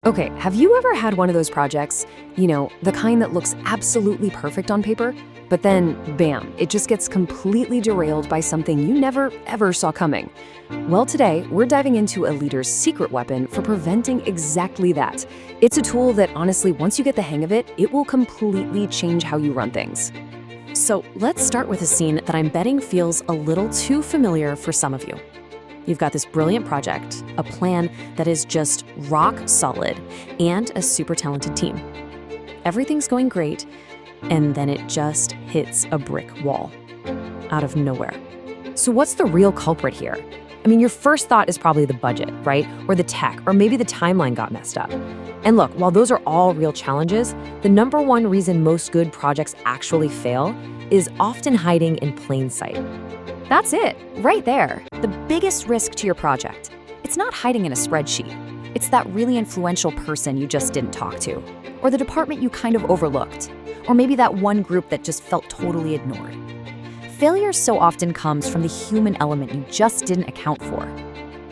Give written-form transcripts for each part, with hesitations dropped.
Okay, have you ever had one of those projects, the kind that looks absolutely perfect on paper, but then, bam, it just gets completely derailed by something you never, ever saw coming? Well, today, we're diving into a leader's secret weapon for preventing exactly that. It's a tool that, honestly, once you get the hang of it, it will completely change how you run things. So let's start with a scene that I'm betting feels a little too familiar for some of you. You've got this brilliant project, a plan that is just rock solid, and a super talented team. Everything's going great, and then it just hits a brick wall out of nowhere. So what's the real culprit here? I mean, your first thought is probably the budget, right? Or the tech, or maybe the timeline got messed up. And look, while those are all real challenges, the number one reason most good projects actually fail is often hiding in plain sight. That's it, right there. The biggest risk to your project. It's not hiding in a spreadsheet. It's that really influential person you just didn't talk to, or the department you kind of overlooked, or maybe that one group that just felt totally ignored. Failure so often comes from the human element you just didn't account for.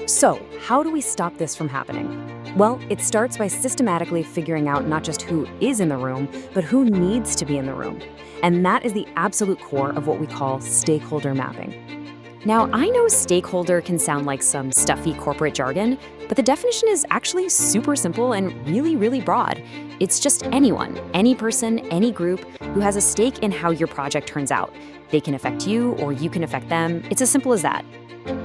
So, how do we stop this from happening? Well, it starts by systematically figuring out not just who is in the room, but who needs to be in the room. And that is the absolute core of what we call stakeholder mapping. Now, I know stakeholder can sound like some stuffy corporate jargon, but the definition is actually super simple and really, really broad. It's just anyone, any person, any group who has a stake in how your project turns out. They can affect you or you can affect them. It's as simple as that.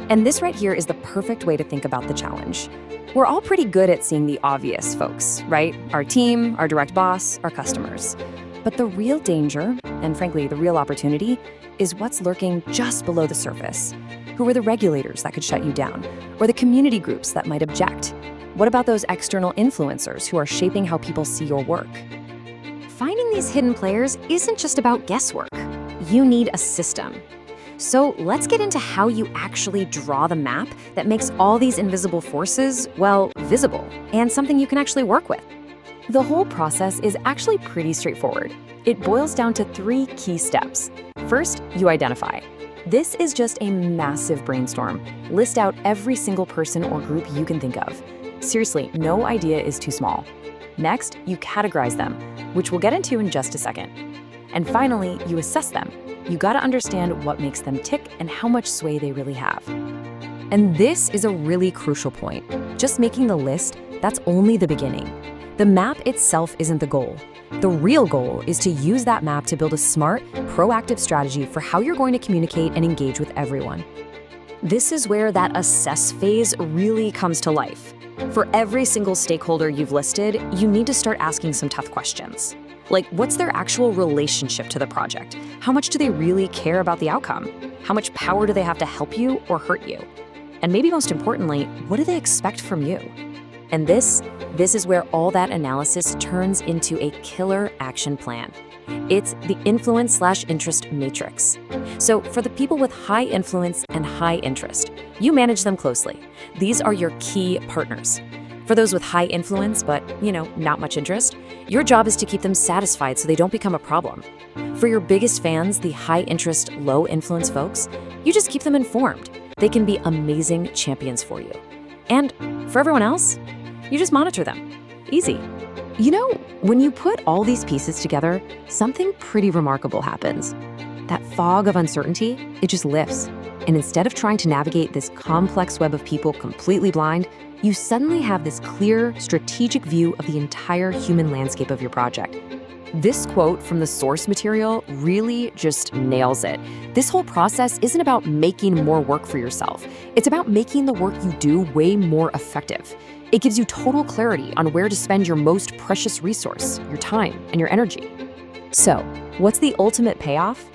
And this right here is the perfect way to think about the challenge. We're all pretty good at seeing the obvious folks, right? Our team, our direct boss, our customers. But the real danger, and frankly, the real opportunity, is what's lurking just below the surface. Who are the regulators that could shut you down? Or the community groups that might object? What about those external influencers who are shaping how people see your work? Finding these hidden players isn't just about guesswork. You need a system. So let's get into how you actually draw the map that makes all these invisible forces, well, visible, and something you can actually work with. The whole process is actually pretty straightforward. It boils down to 3 key steps. First, you identify. This is just a massive brainstorm. List out every single person or group you can think of. Seriously, no idea is too small. Next, you categorize them, which we'll get into in just a second. And finally, you assess them. You gotta understand what makes them tick and how much sway they really have. And this is a really crucial point. Just making the list, that's only the beginning. The map itself isn't the goal. The real goal is to use that map to build a smart, proactive strategy for how you're going to communicate and engage with everyone. This is where that assess phase really comes to life. For every single stakeholder you've listed, you need to start asking some tough questions. Like, what's their actual relationship to the project? How much do they really care about the outcome? How much power do they have to help you or hurt you? And maybe most importantly, what do they expect from you? And this is where all that analysis turns into a killer action plan. It's the influence/interest matrix. So for the people with high influence and high interest, you manage them closely. These are your key partners. For those with high influence, but, not much interest, your job is to keep them satisfied so they don't become a problem. For your biggest fans, the high interest, low influence folks, you just keep them informed. They can be amazing champions for you. And for everyone else, you just monitor them. Easy. When you put all these pieces together, something pretty remarkable happens. That fog of uncertainty, it just lifts. And instead of trying to navigate this complex web of people completely blind, you suddenly have this clear, strategic view of the entire human landscape of your project. This quote from the source material really just nails it. This whole process isn't about making more work for yourself. It's about making the work you do way more effective. It gives you total clarity on where to spend your most precious resource, your time, and your energy. So, what's the ultimate payoff?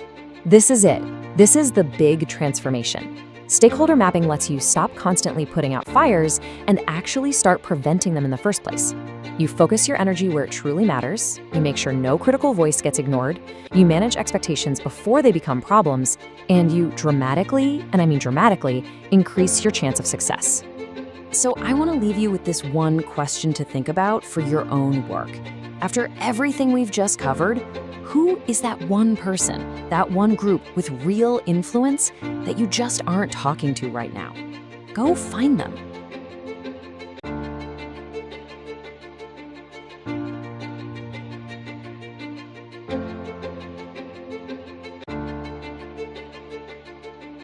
This is it. This is the big transformation. Stakeholder mapping lets you stop constantly putting out fires and actually start preventing them in the first place. You focus your energy where it truly matters, you make sure no critical voice gets ignored, you manage expectations before they become problems, and you dramatically, and I mean dramatically, increase your chance of success. So I want to leave you with this one question to think about for your own work. After everything we've just covered, who is that one person, that one group with real influence that you just aren't talking to right now? Go find them.